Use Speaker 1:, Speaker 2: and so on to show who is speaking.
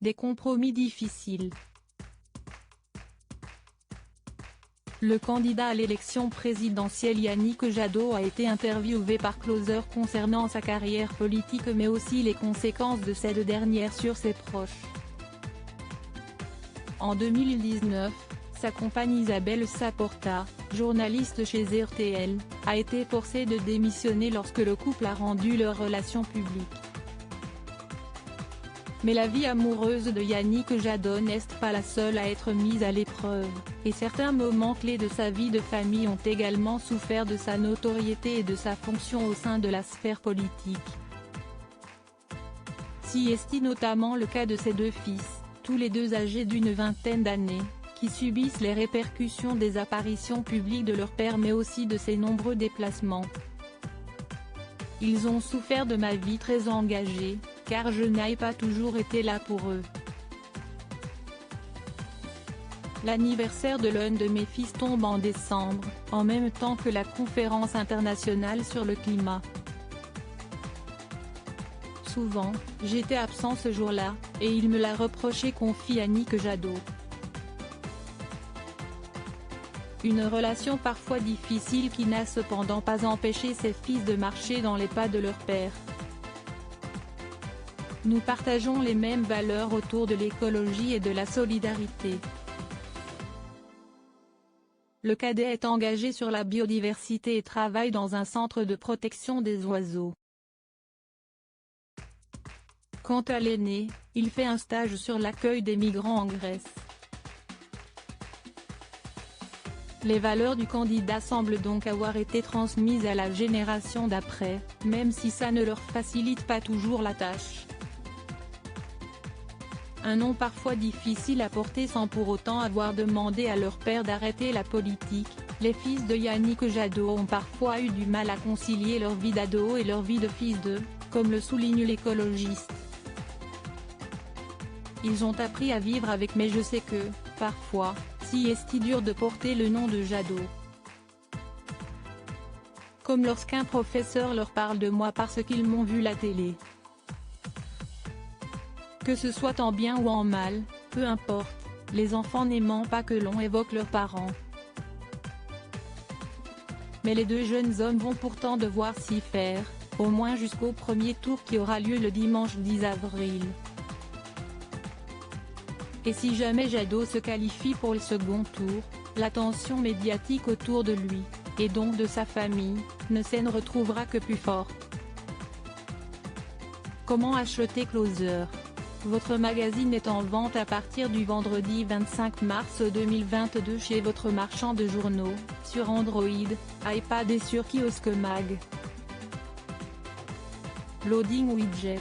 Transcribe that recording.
Speaker 1: Des compromis difficiles. Le candidat à l'élection présidentielle Yannick Jadot a été interviewé par Closer concernant sa carrière politique mais aussi les conséquences de cette dernière sur ses proches. En 2019, sa compagne Isabelle Saporta, journaliste chez RTL, a été forcée de démissionner lorsque le couple a rendu leur relation publique. Mais la vie amoureuse de Yannick Jadot n'est pas la seule à être mise à l'épreuve, et certains moments clés de sa vie de famille ont également souffert de sa notoriété et de sa fonction au sein de la sphère politique. Si est notamment le cas de ses deux fils, tous les deux âgés d'une vingtaine d'années, qui subissent les répercussions des apparitions publiques de leur père mais aussi de ses nombreux déplacements. Ils ont souffert de ma vie très engagée, car je n'ai pas toujours été là pour eux. L'anniversaire de l'un de mes fils tombe en décembre, en même temps que la conférence internationale sur le climat. Souvent, j'étais absent ce jour-là, et il me l'a reproché, confie Yannick Jadot. Une relation parfois difficile qui n'a cependant pas empêché ses fils de marcher dans les pas de leur père. Nous partageons les mêmes valeurs autour de l'écologie et de la solidarité. Le cadet est engagé sur la biodiversité et travaille dans un centre de protection des oiseaux. Quant à l'aîné, il fait un stage sur l'accueil des migrants en Grèce. Les valeurs du candidat semblent donc avoir été transmises à la génération d'après, même si ça ne leur facilite pas toujours la tâche. Un nom parfois difficile à porter sans pour autant avoir demandé à leur père d'arrêter la politique, les fils de Yannick Jadot ont parfois eu du mal à concilier leur vie d'ado et leur vie de fils d'eux, comme le souligne l'écologiste. Ils ont appris à vivre avec mais je sais que, parfois, si est dur de porter le nom de Jadot. Comme lorsqu'un professeur leur parle de moi parce qu'ils m'ont vu la télé. Que ce soit en bien ou en mal, peu importe, les enfants n'aimant pas que l'on évoque leurs parents. Mais les deux jeunes hommes vont pourtant devoir s'y faire, au moins jusqu'au premier tour qui aura lieu le dimanche 10 avril. Et si jamais Jadot se qualifie pour le second tour, l'attention médiatique autour de lui, et donc de sa famille, ne s'en retrouvera que plus forte. Comment acheter Closer ? Votre magazine est en vente à partir du vendredi 25 mars 2022 chez votre marchand de journaux, sur Android, iPad et sur Kiosque Mag. Loading widget.